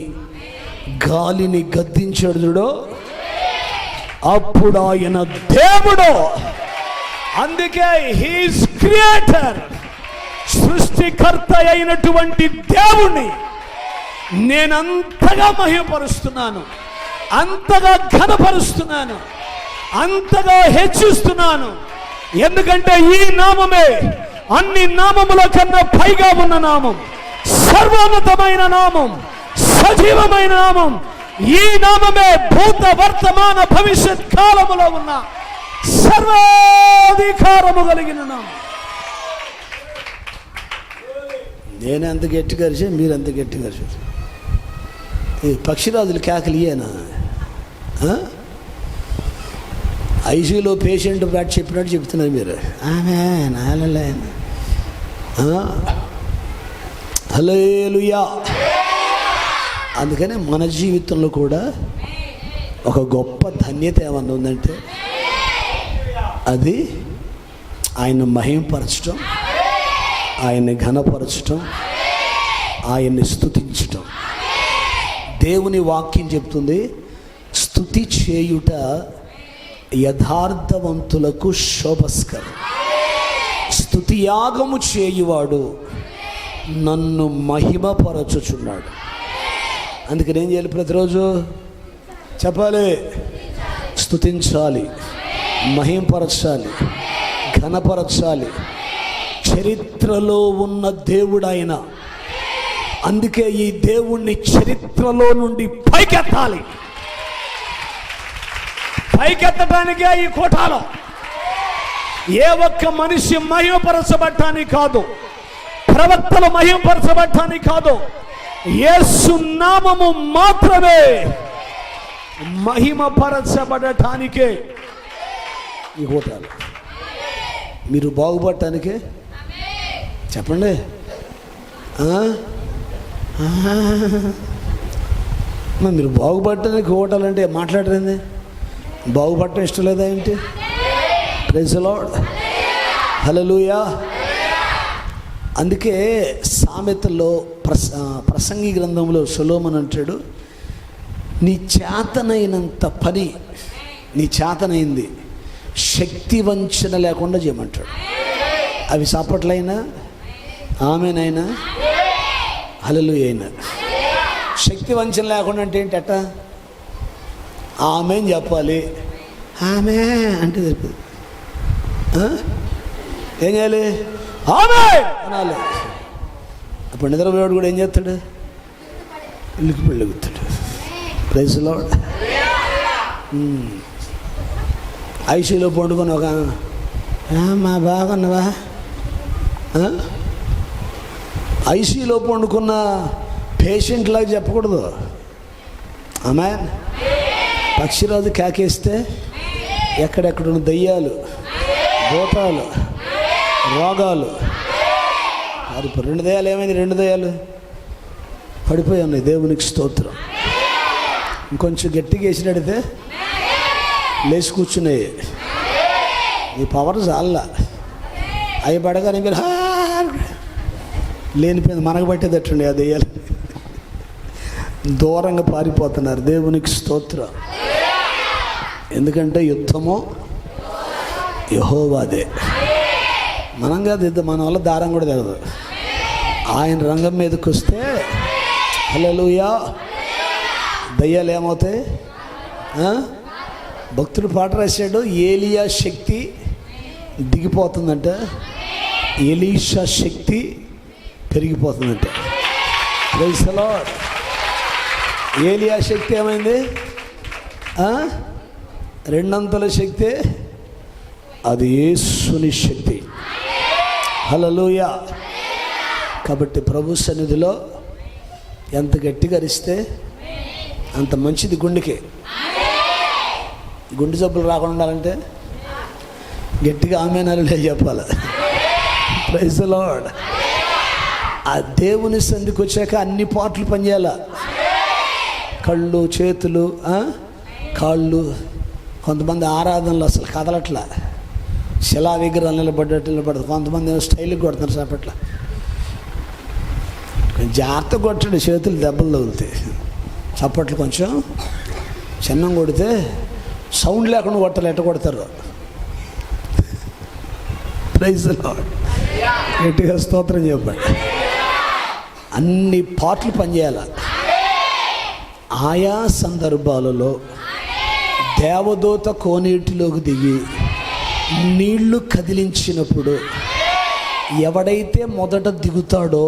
గాలిని గద్దించాడు చూడు, అప్పుడు ఆయన దేవుడు. అందుకే హీస్ క్రియేటర్, సృష్టికర్త అయినటువంటి దేవుణ్ణి నేనంతగా మహిమపరుస్తున్నాను, అంతగా ఘనపరుస్తున్నాను, అంతగా హెచ్చిస్తున్నాను. ఎందుకంటే ఈ నామమే అన్ని నామముల కన్నా పైగా ఉన్న నామం, సర్వోన్నతమైన నామం, సజీవమైన నామం. ఈ నామమే భూత వర్తమాన భవిష్యత్ కాలములో ఉన్న సర్వాధికారము కలిగిన నామం. నేను ఎంత గట్టిగా అరిచా, మీరు ఎంత గట్టిగా అరిచారు. ఈ పక్షిరాజులు కేకలు ఇయేనా? ఐసీయూలో పేషెంట్ బ్యాట్ చెప్పినట్టు చెప్తున్నారు మీరు. హల్లెలూయా. అందుకని మన జీవితంలో కూడా ఒక గొప్ప ధన్యత ఏమన్నా ఉందంటే అది ఆయన మహిమపరచటం, ఆయన్ని ఘనపరచటం, ఆయన్ని స్తుతించటం. దేవుని వాక్యం చెప్తుంది, స్తుతి చేయుట యథార్థవంతులకు శోభస్కరం. స్తుతి యాగము చేయువాడు నన్ను మహిమపరచుచున్నాడు. అందుకని ఏం చేయాలి? ప్రతిరోజు చెప్పాలి, స్తుతించాలి, మహిమపరచాలి, ఘనపరచాలి. చరిత్రలో ఉన్న దేవుడు ఆయన. అందుకే ఈ దేవుణ్ణి చరిత్రలో నుండి పైకెత్తాలి. పైకెత్తడానికే ఈ కోటాలో. ఏ ఒక్క మనిషి మహిమపరచబట్టానికి కాదు, ప్రవక్తలు మహిమపరచబట్టానికి కాదు, యేసు నామము మాత్రమే మహిమపరచబడటానికే ఈ కోటాలు. మీరు బాగుపడటానికే చెప్పండి. మీరు బాగుపడటానికి ఓటాలంటే మాట్లాడరేంది? బాగుపడటం ఇష్టం లేదా ఏంటి? ప్రైజ్ ది లార్డ్, హల్లెలూయా. అందుకే సామెతల్లో ప్రసంగి గ్రంథంలో సొలొమోను అంటాడు, నీ చేతనైనంత పని, నీ చేతనైంది శక్తి వంచన లేకుండా చేయమంటాడు. అవి చప్పట్లైనా, ఆమెనైనా, హల్లెలూయా అయినా. శక్తి వంచన లేకుండా అంటే ఏంటి? అట్ట ఆమె చెప్పాలి, ఆమె అంటే తెలిపదు. ఏం చేయాలి? ఆమె అనాలి. అప్పుడు నిద్రపోయాడు కూడా ఏం చేస్తాడు? ఇల్లుకి పెళ్ళగుతాడు. Praise the lord. ఐసీలో పండుకొని ఒక మా బాగున్నావా, ఐసీలో పండుకున్న పేషెంట్ లాగా చెప్పకూడదు. ఆమె పక్షిరాజు కేకేస్తే ఎక్కడెక్కడున్న దయ్యాలు, భూతాలు, రోగాలు, అది 2 దయ్యాలు ఏమైంది? 2 దయ్యాలు పడిపోయి ఉన్నాయి. దేవునికి స్తోత్రం. ఇంకొంచెం గట్టిగా వేసినడితే లేచి కూర్చున్నాయి. ఈ పవర్ చాలా అవి పడగానే మీరు లేనిపోయింది మనకు పట్టేటట్టుండే ఆ దెయ్యాలు. దూరంగా పారిపోతున్నారు. దేవునికి స్తోత్రం. ఎందుకంటే యుద్ధము యెహోవాదే. మనం కాదు యుద్ధం, మన వల్ల దారం కూడా తెగదు. ఆయన రంగం మీదకి వస్తే హల్లెలూయా, దయ్యాలు ఏమవుతాయి? భక్తుడు పాట రాశాడు, ఏలియా శక్తి దిగిపోతుందంట, ఎలీషా శక్తి పెరిగిపోతుందంట. Praise the lord. ఏలియా శక్తి ఏమైంది? 2 శక్తి. అది యేసుని శక్తి. హల్లెలూయా. కాబట్టి ప్రభు సన్నిధిలో ఎంత గట్టిగా అరిస్తే అంత మంచిది గుండెకి. గుండె జబ్బులు రాకుండా ఉండాలంటే గట్టిగా ఆమేనలే చెప్పాలి. Praise the Lord. ఆ దేవుని సంధికి వచ్చాక అన్ని పాటలు పనిచేయాల. కళ్ళు, చేతులు, కాళ్ళు. కొంతమంది ఆరాధనలు అసలు కదలట్లా, శిలా విగ్రహాలు నిలబడదు. కొంతమంది స్టైల్కి కొడుతున్నారు చేపట్ల. జాగ్రత్త కొట్టండి, చేతులు దెబ్బలు తగులుతాయి. చప్పట్లు కొంచెం చిన్నం కొడితే సౌండ్ లేకుండా కొట్టాలి. ఎట్ట కొడతారు? Praise the Lord. గట్టిగా స్తోత్రం చెప్పండి. అన్ని పాటలు పనిచేయాలి. ఆయా సందర్భాలలో దేవదూత కోనేటిలోకి దిగి నీళ్లు కదిలించినప్పుడు ఎవడైతే మొదట దిగుతాడో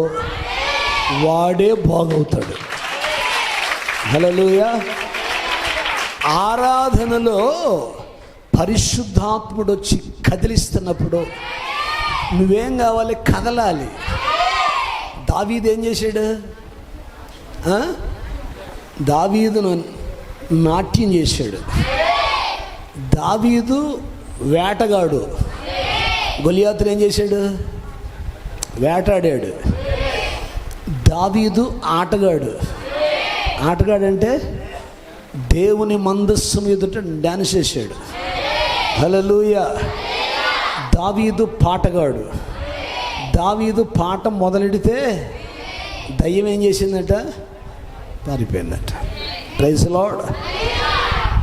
వాడే బాగవుతాడు. హల్లెలూయా. ఆరాధనలో పరిశుద్ధాత్ముడు వచ్చి కదిలిస్తున్నప్పుడు నువ్వేం కావాలి? కదలాలి. దావీదు ఏం చేశాడు? దావీదును నాట్యం చేశాడు. దావీదు వేటగాడు. గొలియాతును ఏం చేశాడు? వేటాడాడు. దావీదు ఆటగాడు. ఆటగాడంటే దేవుని మందస్సం ఎదుట డాన్స్ చేశాడు. హల్లెలూయా. దావీదు పాటగాడు. దావీదు పాట మొదలెడితే దయ్యం ఏం చేసిందట? పారిపోయిందట. Praise lord.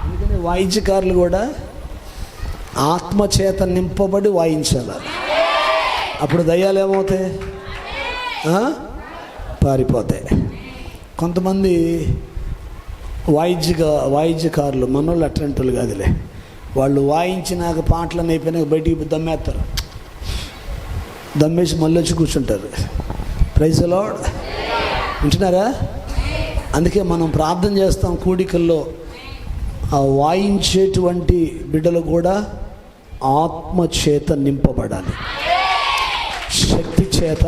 అందుకని వాయిద్యకారులు కూడా ఆత్మచేత నింపబడి వాయించాలి. అప్పుడు దయ్యాలు ఏమవుతాయి? పారిపోతాయి. కొంతమంది వాయిద్యకారులు మనోళ్ళు అట్లాంటి కాదులే, వాళ్ళు వాయించినాక పాటలు అయిపోయినాక బయటికి దమ్మేస్తారు. దమ్మేసి మళ్ళీ వచ్చి కూర్చుంటారు. Praise Lord. వింటున్నారా? అందుకే మనం ప్రార్థన చేస్తాం కూడికల్లో, ఆ వాయించేటువంటి బిడ్డలు కూడా ఆత్మ చేత నింపబడాలి, శక్తి చేత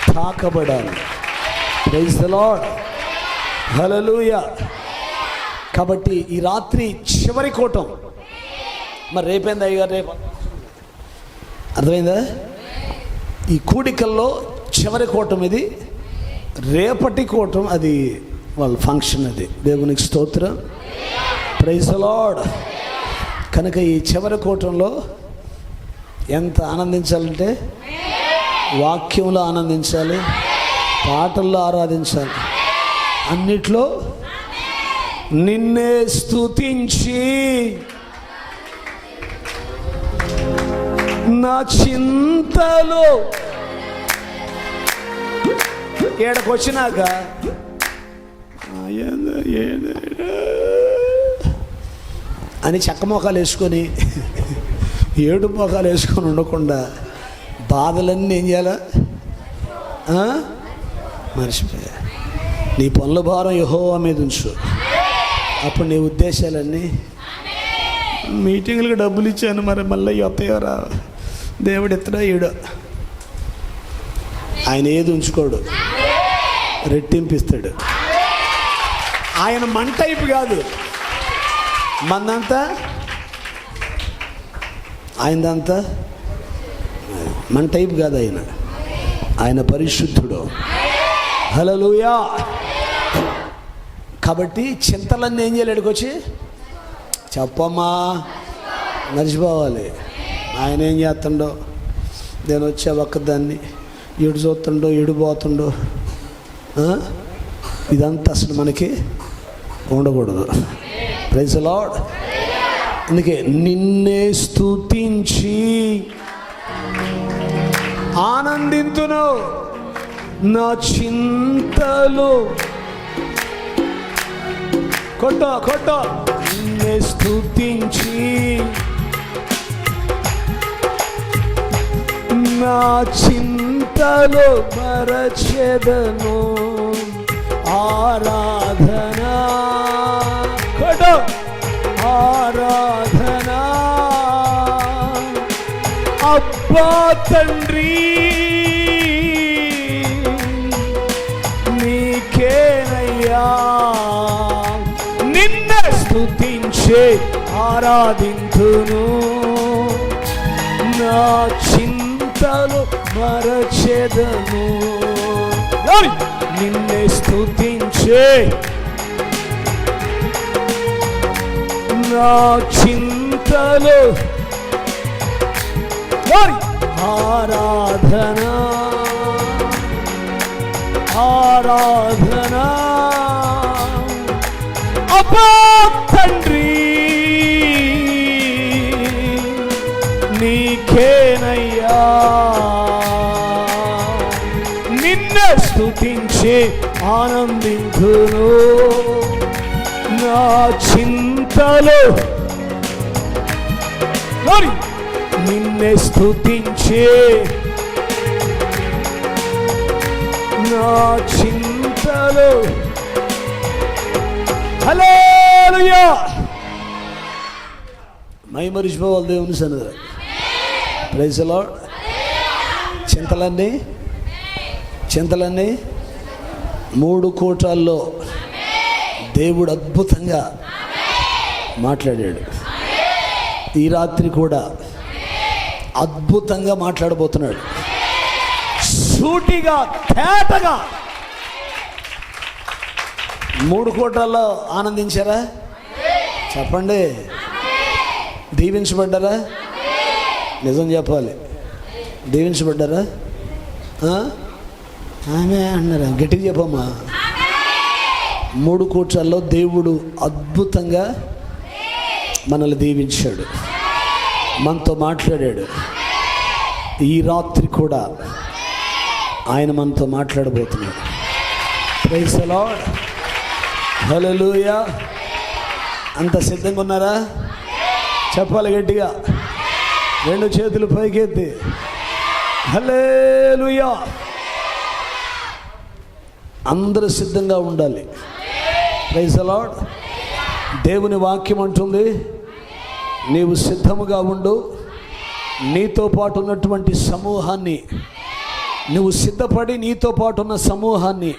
తాకబడాలి. Praise the lord. హల్లెలూయా. కాబట్టి ఈ రాత్రి చివరి కూటం. మరి రేపేంది అయ్యగారు? రేపు అర్థమైందా? ఈ కూడికల్లో చివరి కూటం ఇది. రేపటి కూటం అది వాళ్ళ ఫంక్షన్. అది దేవునికి స్తోత్రం. Praise the Lord. కనుక ఈ చివరి కూటంలో ఎంత ఆనందించాలంటే వాక్యంలో ఆనందించాలి, పాటల్లో ఆరాధించాలి, అన్నిట్లో నిన్నే స్తుతించి నా చింతలో ఏడకొచ్చినాక అని చెక్క మొఖాలు వేసుకొని ఏడు మొఖాలు వేసుకొని ఉండకుండా బాధలన్నీ ఏం చేయాలా? మర్చిపోయా. నీ పనుల భారం యెహోవా మీద ఉంచు. అప్పుడు నీ ఉద్దేశాలన్నీ, మీటింగ్లకు డబ్బులు ఇచ్చాను మరి మళ్ళీ వస్తాయో రా, దేవుడు ఎత్తడా ఈడో. ఆయన ఏది ఉంచుకోడు, రెట్టింపిస్తాడు. ఆయన మన టైపు కాదు, మందంతా ఆయనదంతా మన టైపు కాదు. ఆయన పరిశుద్ధుడు. హల్లెలూయా. కాబట్టి చింతలన్నీ ఏం చేయాలి? ఎడుకొచ్చి చెప్పమ్మా, మర్చిపోవాలి. ఆయన ఏం చేస్తుండో, నేను వచ్చే ఒక్కదాన్ని ఎడు చూస్తుండో, ఎడిపోతుండో, ఇదంతా అసలు మనకి ఉండకూడదు. Praise the Lord. అందుకే నిన్నే స్తుతించి ఆనందింతును నా చింతలు. కొట్ట నిన్నే స్తుతించి నా చింతలు మరచెదను ఆరాధనా. కొట్ట ఆరాధనా. అబ్బా తండ్రి నీకేనయ్యా, నిన్నే స్తుతించే ఆరాధింతును నా చింతలు మరచెదను. నిన్నే స్తుతించే నా చింతలు ఆరాధనా. ఆరాధనా. అబ్బా తండ్రి నీకేనయ్యా, నిన్నే స్తుతించి ఆనందింతును నా చింతలు. నిన్నే స్తుతించి నా చింతలు. హల్లెలూయా. మరిచిపోవాలి దేవుని సన్నిధిలో. Praise the Lord. చింతలన్నీ 3 కూటాల్లో దేవుడు అద్భుతంగా మాట్లాడాడు. ఈ రాత్రి కూడా అద్భుతంగా మాట్లాడబోతున్నాడు. సూటిగా తేటగా 3 కోట్లలో ఆనందించారా? చెప్పండి. దీవించబడ్డారా? నిజం చెప్పాలి. దీవించబడ్డారా? ఆమె అన్నారా? గట్టిగా చెప్పమ్మా. 3 కోట్లలో దేవుడు అద్భుతంగా మనల్ని దీవించాడు, మనతో మాట్లాడాడు. ఈ రాత్రి కూడా ఆయన మనతో మాట్లాడబోతున్నాడు. Praise the lord. హల్లెలూయా. అంత సిద్ధంగా ఉన్నారా? చెప్పాలి గట్టిగా, 2 చేతులు పైకెత్తి హల్లెలూయా. అందరూ సిద్ధంగా ఉండాలి. Praise the Lord. దేవుని వాక్యం అంటుంది, నీవు సిద్ధముగా ఉండు, నీతో పాటు ఉన్నటువంటి సమూహాన్ని, నువ్వు సిద్ధపడి నీతో పాటు ఉన్న సమూహాన్ని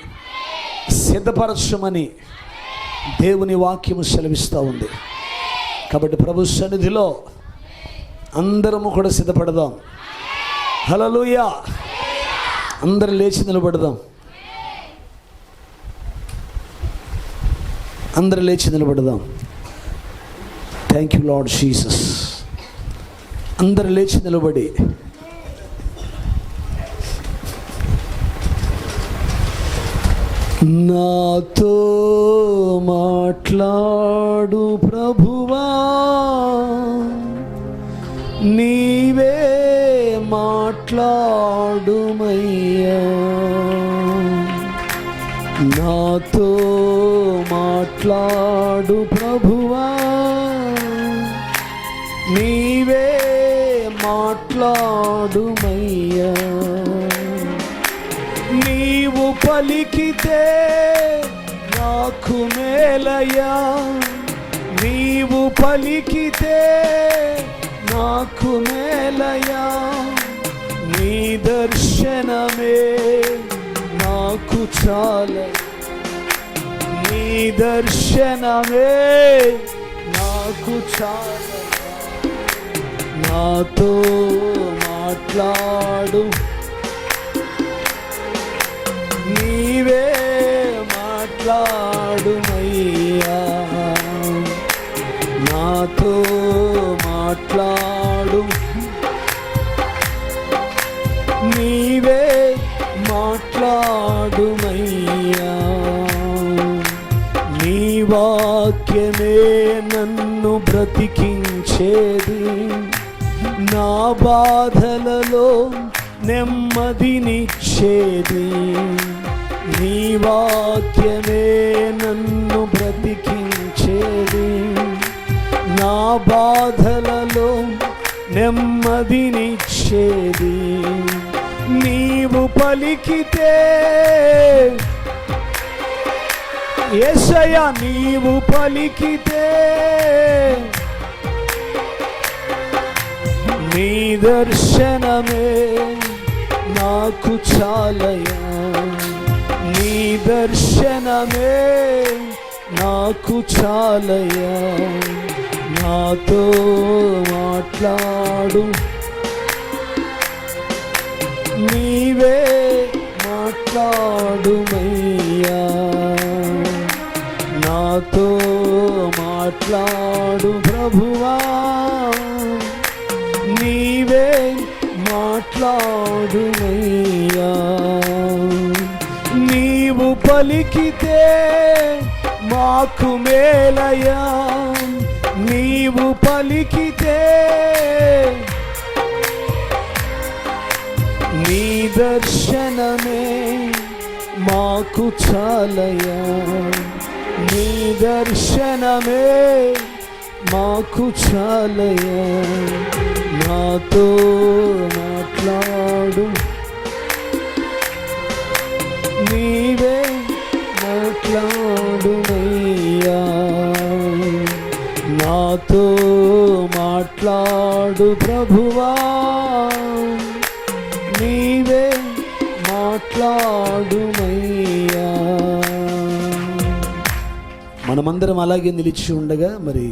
సిద్ధపరచమని దేవుని వాక్యము సెలవిస్తూ ఉంది. కాబట్టి ప్రభు సన్నిధిలో అందరము కూడా సిద్ధపడదాం. హల్లెలూయా. అందరూ లేచి నిలబడదాం. అందరూ లేచి నిలబడదాం. Thank you lord Jesus. అందరూ లేచి నిలబడి నాతో మాట్లాడు ప్రభువా, నీవే మాట్లాడుమయ్యా. నాతో మాట్లాడు ప్రభువా, నీవే మాట్లాడుమయ్యా. నీవు పలికితే నాకు మేలయ్యా, నీవు పలికితే నాకు మేలయ్యా. నీ దర్శనమే నాకు చాలు, నీ దర్శనమే నాకు చాలు. నాతో మాట్లాడు, నీవే మాట్లాడుమయ్యా. నాతో మాట్లాడు, నీవే మాట్లాడుమయ్యా. నీ వాక్యమే నన్ను బ్రతికించేది, నా బాధలలో నెమ్మదినిచ్చేది. నీ వాక్యమే నన్ను బ్రతికించేది, నా బాధలలో నెమ్మదినిచ్చేది. నీవు పలికితే యేసయ్యా, నీవు పలికితే నీ దర్శనమే నాకు చాలయ్యా. నీ దర్శనమే నాకు చాలయ్యా. నాతో మాట్లాడు, నీవే మాట్లాడుమయ్యా. నాతో మాట్లాడు ప్రభువా, నీవే మాట్లాడుమయ్యా. నీవు పలికితే మాకు మేలయ్యా, నీవు పలికితే నీ దర్శనమే మాకు చాలయ్యా. నీ దర్శనమే మాకు చాలయ్యా. నాతో మాట్లాడు, నీవే మాట్లాడుమయ్యా. నాతో మాట్లాడు ప్రభువా, నీవే మాట్లాడుమయ్యా. మనమందరం అలాగే నిలిచి ఉండగా మరి